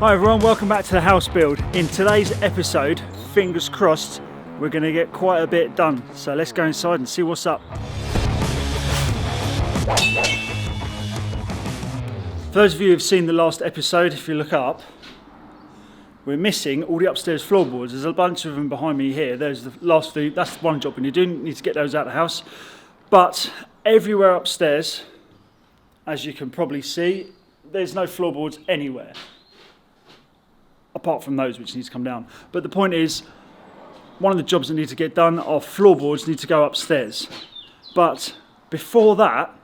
Hi everyone, welcome back to the house build. In today's episode, fingers crossed, we're going to get quite a bit done. So let's go inside and see what's up. For those of you who've seen the last episode, if you look up, we're missing all the upstairs floorboards. There's a bunch of them behind me here. There's the last few, that's one job we need to do, need to get those out of the house. But everywhere upstairs, as you can probably see, there's no floorboards anywhere. Apart from those which need to come down. But the point is, one of the jobs that need to get done are floorboards need to go upstairs. But before that,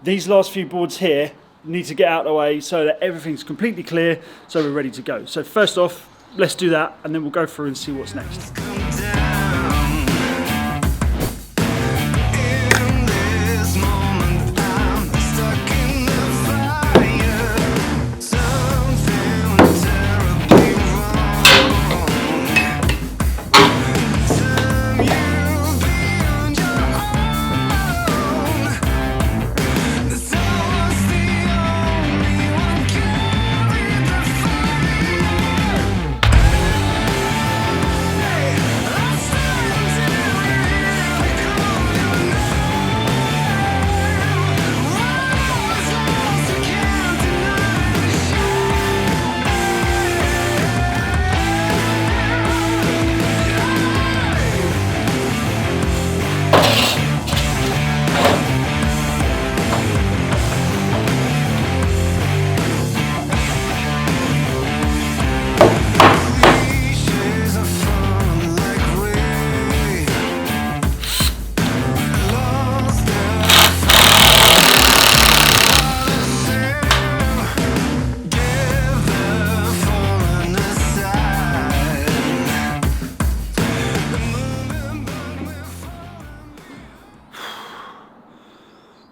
these last few boards here need to get out of the way so that everything's completely clear, so we're ready to go. So first off, let's do that and then we'll go through and see what's next.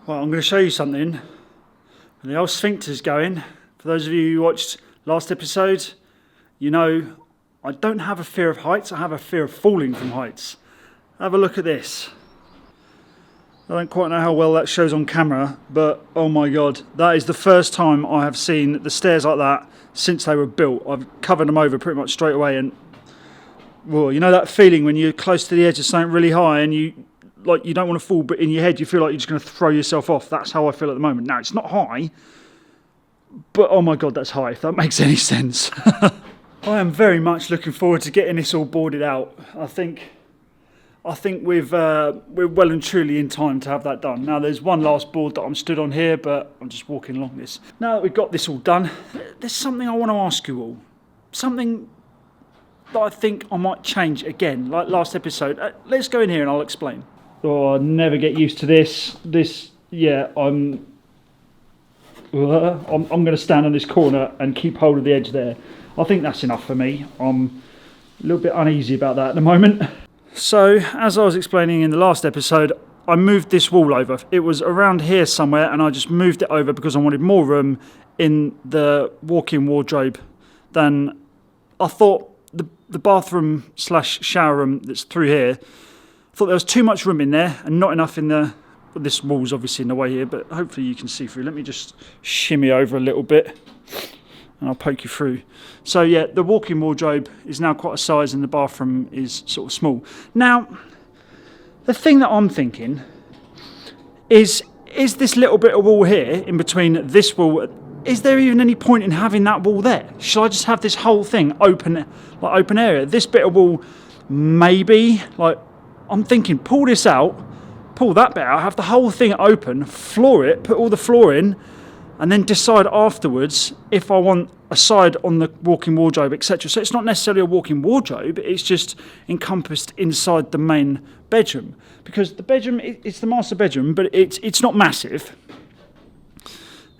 Well, I'm going to show you something. When the old sphincter's going, for those of you who watched last episode, you know I don't have a fear of heights, I have a fear of falling from heights. Have a look at this. I don't quite know how well that shows on camera, but oh my god, that is the first time I have seen the stairs like that since they were built. I've covered them over pretty much straight away, and well, you know that feeling when you're close to the edge of something really high and you don't want to fall, but in your head you feel like you're just going to throw yourself off. That's how I feel at the moment. Now, it's not high, but oh my god, that's high, if that makes any sense. I am very much looking forward to getting this all boarded out. I think we're well and truly in time to have that done. Now, there's one last board that I'm stood on here, but I'm just walking along this. Now that we've got this all done, there's something I want to ask you all. Something that I think I might change again, like last episode. Let's go in here and I'll explain. Oh, I never get used to this. Yeah, I'm going to stand on this corner and keep hold of the edge there. I think that's enough for me. I'm a little bit uneasy about that at the moment. So, as I was explaining in the last episode, I moved this wall over. It was around here somewhere, and I just moved it over because I wanted more room in the walk-in wardrobe than I thought. The bathroom / shower room that's through here, I thought there was too much room in there and not enough in the, well, this wall's obviously in the way here, but hopefully you can see through. Let me just shimmy over a little bit and I'll poke you through. So yeah, the walk-in wardrobe is now quite a size and the bathroom is sort of small. Now, the thing that I'm thinking is this little bit of wall here in between this wall, is there even any point in having that wall there? Should I just have this whole thing open area? This bit of wall, maybe, I'm thinking, pull this out, pull that bit out, have the whole thing open, floor it, put all the floor in, and then decide afterwards if I want a side on the walk-in wardrobe, etc. So it's not necessarily a walk-in wardrobe, it's just encompassed inside the main bedroom. Because the bedroom, it's the master bedroom, but it's not massive.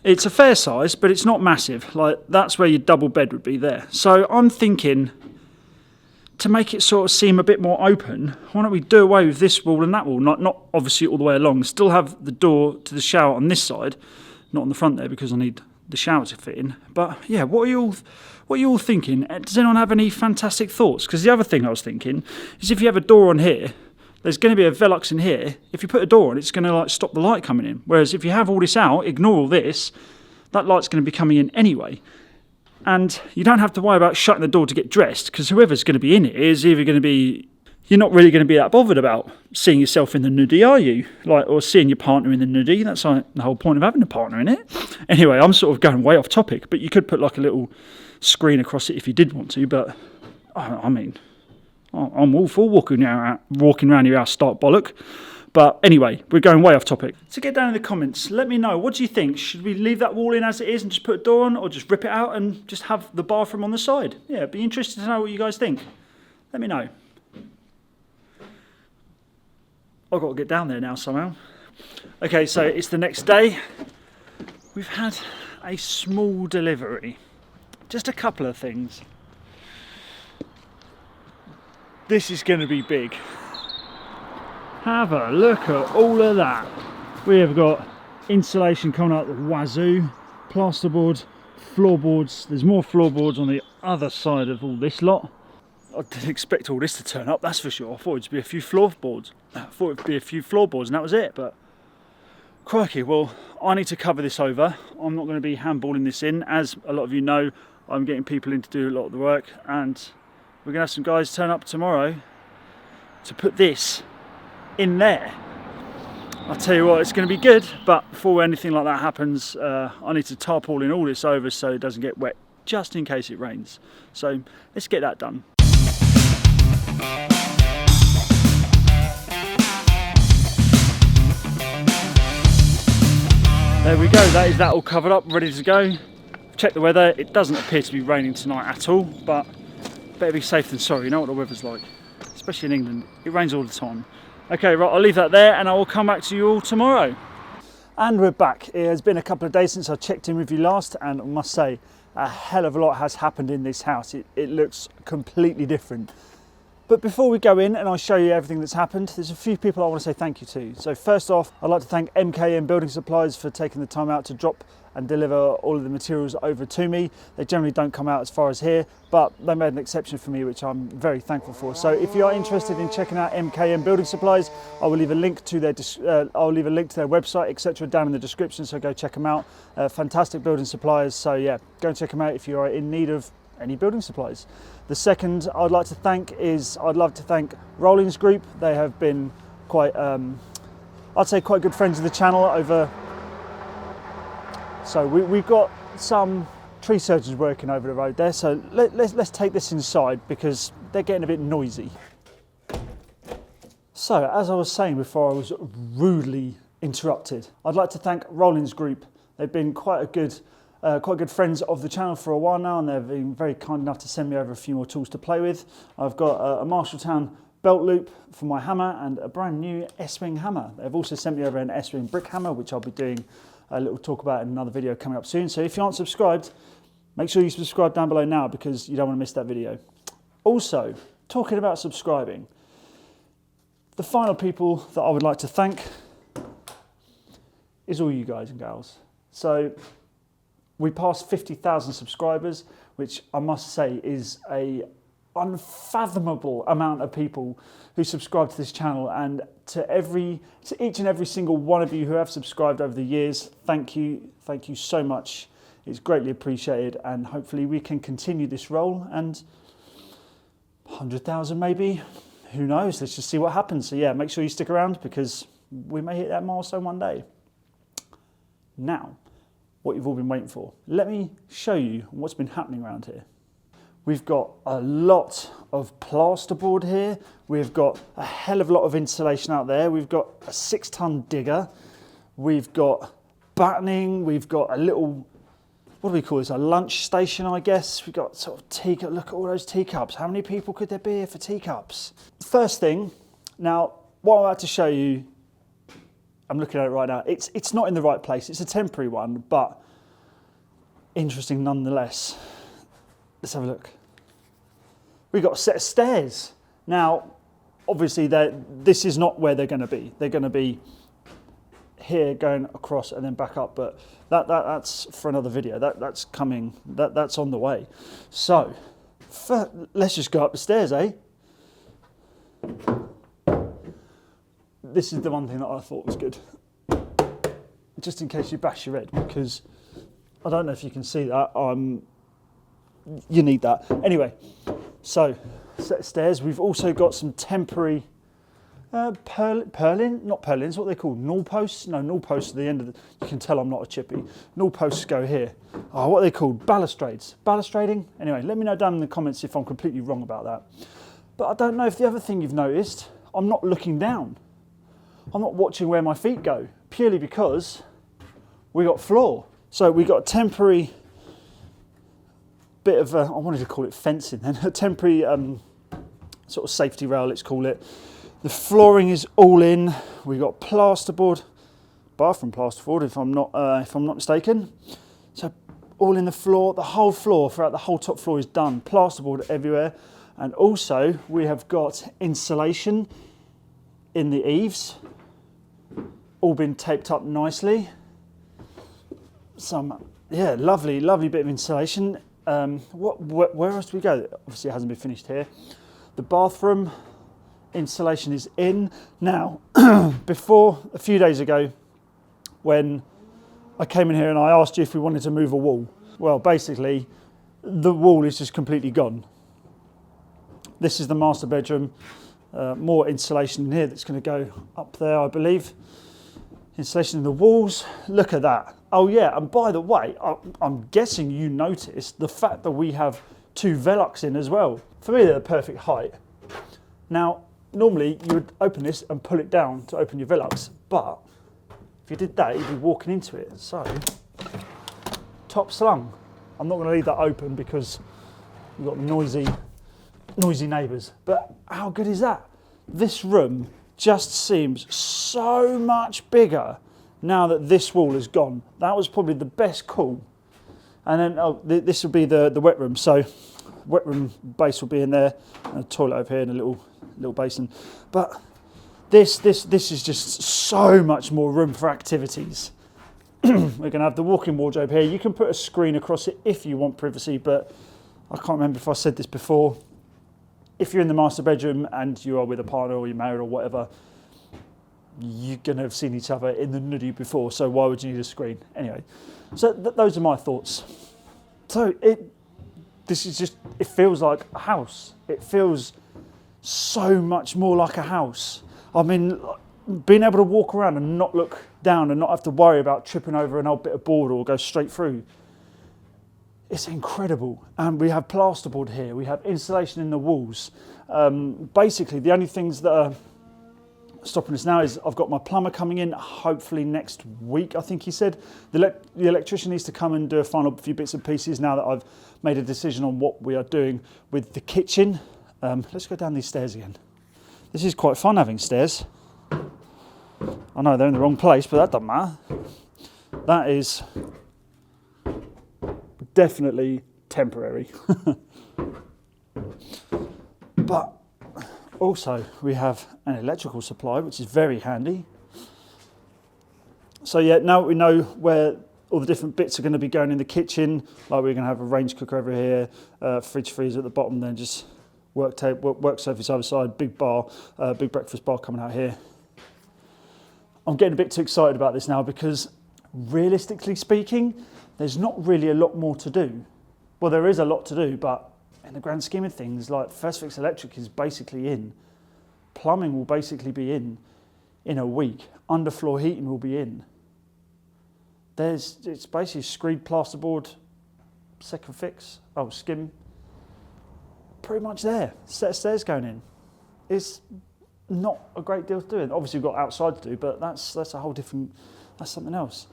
It's a fair size, but it's not massive. That's where your double bed would be there. So I'm thinking, to make it sort of seem a bit more open, why don't we do away with this wall and that wall? Not obviously all the way along. Still have the door to the shower on this side, not on the front there because I need the shower to fit in. But yeah, what are you all thinking? Does anyone have any fantastic thoughts? Because the other thing I was thinking is if you have a door on here, there's going to be a Velux in here. If you put a door on, it's going to stop the light coming in. Whereas if you have all this out, ignore all this, that light's going to be coming in anyway. And you don't have to worry about shutting the door to get dressed, because whoever's going to be in it is either going to be... You're not really going to be that bothered about seeing yourself in the nudie, are you? Or seeing your partner in the nudie. That's like the whole point of having a partner in it. Anyway, I'm sort of going way off topic, but you could put like a little screen across it if you did want to. But I mean, I'm all for walking around your house, start bollock. But anyway, we're going way off topic. So get down in the comments. Let me know. What do you think? Should we leave that wall in as it is and just put a door on, or just rip it out and just have the bathroom on the side? Yeah, it'd be interesting to know what you guys think. Let me know. I've got to get down there now somehow. Okay, so it's the next day. We've had a small delivery. Just a couple of things. This is going to be big. Have a look at all of that. We have got insulation coming out the wazoo, plasterboard, floorboards. There's more floorboards on the other side of all this lot. I didn't expect all this to turn up, that's for sure. I thought it'd be a few floorboards. And that was it, but crikey, well, I need to cover this over. I'm not going to be handballing this in. As a lot of you know, I'm getting people in to do a lot of the work, and we're going to have some guys turn up tomorrow to put this in there. I'll tell you what, it's going to be good, but before anything like that happens, I need to tarpaulin all this over so it doesn't get wet, just in case it rains. So let's get that done. There we go, that is that all covered up, ready to go. Check the weather, it doesn't appear to be raining tonight at all, but better be safe than sorry. You know what the weather's like, especially in England, it rains all the time. Okay, right, I'll leave that there and I will come back to you all tomorrow. And we're back. It has been a couple of days since I checked in with you last, and I must say, a hell of a lot has happened in this house. It looks completely different. But before we go in and I'll show you everything that's happened, there's a few people I want to say thank you to. So first off, I'd like to thank MKM Building Supplies for taking the time out to drop and deliver all of the materials over to me. They generally don't come out as far as here, but they made an exception for me, which I'm very thankful for. So if you are interested in checking out MKM Building Supplies, I will leave a link to their website, etc., down in the description. So go check them out. Fantastic building suppliers. So yeah, go and check them out if you are in need of any building supplies. The second I'd like to thank is I'd love to thank Rollins Group. They have been quite, I'd say, quite good friends of the channel over. So we've got some tree surgeons working over the road there. So let's take this inside because they're getting a bit noisy. So as I was saying before I was rudely interrupted, I'd like to thank Rollins Group. They've been quite good friends of the channel for a while now, and they've been very kind enough to send me over a few more tools to play with. I've got a Marshalltown belt loop for my hammer and a brand new S-Wing hammer. They've also sent me over an S-Wing brick hammer, which I'll be doing a little talk about in another video coming up soon. So if you aren't subscribed, make sure you subscribe down below now because you don't want to miss that video. Also, talking about subscribing, the final people that I would like to thank is all you guys and gals. So we passed 50,000 subscribers, which I must say is a unfathomable amount of people who subscribe to this channel, and to each and every single one of you who have subscribed over the years, thank you so much. It's greatly appreciated, and hopefully we can continue this role, and 100,000 maybe, who knows, let's just see what happens. So yeah, make sure you stick around because we may hit that milestone one day. Now, what you've all been waiting for. Let me show you what's been happening around here. We've got a lot of plasterboard here. We've got a hell of a lot of insulation out there. We've got a 6-ton digger. We've got battening. We've got a little, what do we call this? A lunch station, I guess. We've got sort of teacup. Look at all those teacups. How many people could there be here for teacups? First thing, now what I'm about to show you, I'm looking at it right now. It's not in the right place. It's a temporary one, but interesting nonetheless. Let's have a look. We've got a set of stairs. Now, obviously, this is not where they're going to be. They're going to be here, going across and then back up. But that's for another video. That's coming. That's on the way. So, let's just go up the stairs, eh? This is the one thing that I thought was good. Just in case you bash your head, because I don't know if you can see that. I'm you need that. Anyway, so set of stairs. We've also got some temporary not purlins, what are they called? Null posts? No, null posts at the end of the, you can tell I'm not a chippy. Null posts go here. Oh, what are they called? Balustrades. Balustrading? Anyway, let me know down in the comments if I'm completely wrong about that. But I don't know if the other thing you've noticed, I'm not looking down. I'm not watching where my feet go, purely because we got floor. So we got a temporary bit of, I wanted to call it fencing then, a temporary sort of safety rail, let's call it. The flooring is all in. We got plasterboard, bathroom plasterboard, if I'm not mistaken. So all in the floor, the whole floor throughout the whole top floor is done. Plasterboard everywhere, and also we have got insulation in the eaves, all been taped up nicely. Some lovely bit of insulation. Where else do we go? Obviously, it hasn't been finished here. The bathroom. Insulation is in. Now, before a few days ago, when I came in here and I asked you if we wanted to move a wall, well, basically, the wall is just completely gone. This is the master bedroom. More insulation in here that's going to go up there, I believe. Insulation in the walls. Look at that. Oh yeah, and by the way, I'm guessing you noticed the fact that we have 2 Velux in as well. For me, they're the perfect height. Now, normally you would open this and pull it down to open your Velux, but if you did that, you'd be walking into it. So, top slung. I'm not going to leave that open because we've got noisy neighbours. But how good is that? This room just seems so much bigger now that this wall is gone. That was probably the best call. And then this will be the wet room. So, wet room base will be in there, and a toilet over here and a little basin. But this is just so much more room for activities. We're going to have the walk-in wardrobe here. You can put a screen across it if you want privacy, but I can't remember if I said this before. If you're in the master bedroom and you are with a partner or you're married or whatever, you're going to have seen each other in the nudie before, so why would you need a screen? Anyway, so those are my thoughts. So this is just, it feels like a house. It feels so much more like a house. I mean, being able to walk around and not look down and not have to worry about tripping over an old bit of board or go straight through. It's incredible. And we have plasterboard here. We have insulation in the walls. Basically, the only things that are stopping us now is I've got my plumber coming in, hopefully next week, I think he said. The electrician needs to come and do a final few bits and pieces now that I've made a decision on what we are doing with the kitchen. Let's go down these stairs again. This is quite fun having stairs. I know they're in the wrong place, but that doesn't matter. That is definitely temporary. But also we have an electrical supply, which is very handy. So yeah, now we know where all the different bits are going to be going in the kitchen. Like we're going to have a range cooker over here, fridge freezer at the bottom, then just work surface either side, big bar, big breakfast bar coming out here. I'm getting a bit too excited about this now because realistically speaking, there's not really a lot more to do. Well, there is a lot to do, but in the grand scheme of things, like First Fix Electric is basically in. Plumbing will basically be in a week. Underfloor heating will be in. It's basically screed plasterboard, second fix, skim. Pretty much there. Set of stairs going in. It's not a great deal to do. And obviously we've got outside to do, but that's a whole different, that's something else.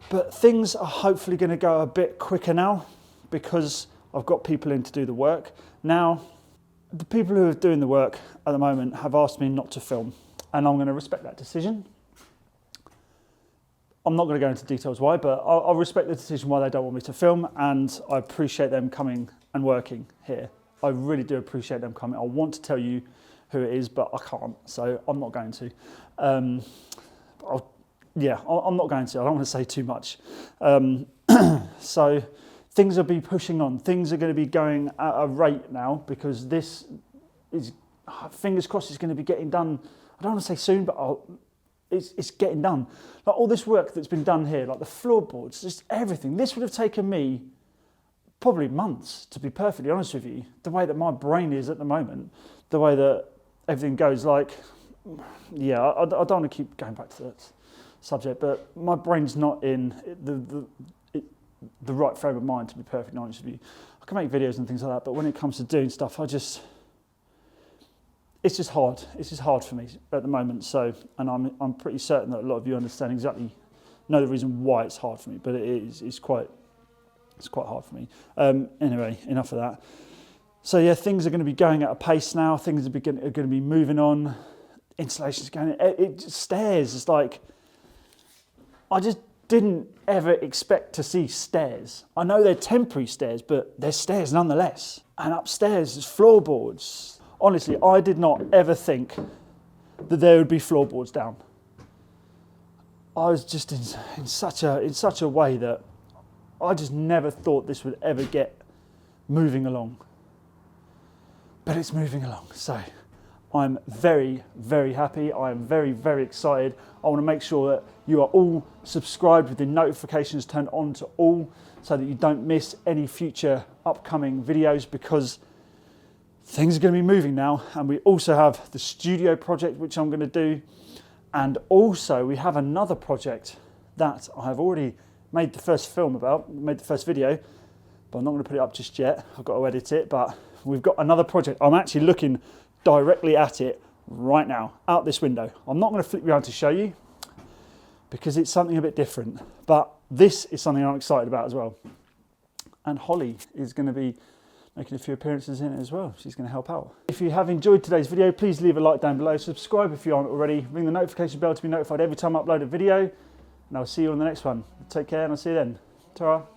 But things are hopefully going to go a bit quicker now because I've got people in to do the work. Now, the people who are doing the work at the moment have asked me not to film, and I'm going to respect that decision. I'm not going to go into details why, but I'll respect the decision why they don't want me to film, and I appreciate them coming and working here. I really do appreciate them coming. I want to tell you who it is, but I can't, so I'm not going to. I'm not going to. I don't want to say too much. So things will be pushing on. Things are going to be going at a rate now because this is, fingers crossed, it's going to be getting done. I don't want to say soon, but it's getting done. Like all this work that's been done here, like the floorboards, just everything. This would have taken me probably months, to be perfectly honest with you. The way that my brain is at the moment, the way that everything goes, like, yeah, I don't want to keep going back to that subject, but my brain's not in the right frame of mind, to be perfectly honest with you. I can make videos and things like that, but when it comes to doing stuff, it's just hard. It's just hard for me at the moment. So, and I'm pretty certain that a lot of you understand exactly, know the reason why it's hard for me, but it's quite hard for me. Anyway, enough of that. So yeah, things are going to be going at a pace now. Things are going to be moving on. Installation's going. Stairs. It's like, I just didn't ever expect to see stairs. I know they're temporary stairs, but they're stairs nonetheless. And upstairs is floorboards. Honestly, I did not ever think that there would be floorboards down. I was just in such a way that I just never thought this would ever get moving along. But it's moving along, so I'm very, very happy. I am very, very excited. I want to make sure that you are all subscribed with the notifications turned on to all, so that you don't miss any future upcoming videos, because things are going to be moving now. And we also have the studio project, which I'm going to do. And also we have another project that I have already made the first video, but I'm not going to put it up just yet. I've got to edit it, but we've got another project. I'm actually looking directly at it right now, out this window. I'm not going to flip around to show you because it's something a bit different, but this is something I'm excited about as well. And Holly is going to be making a few appearances in it as well. She's going to help out. If you have enjoyed today's video, please leave a like down below. Subscribe if you aren't already. Ring the notification bell to be notified every time I upload a video. And I'll see you on the next one. Take care, and I'll see you then. Ta-ra.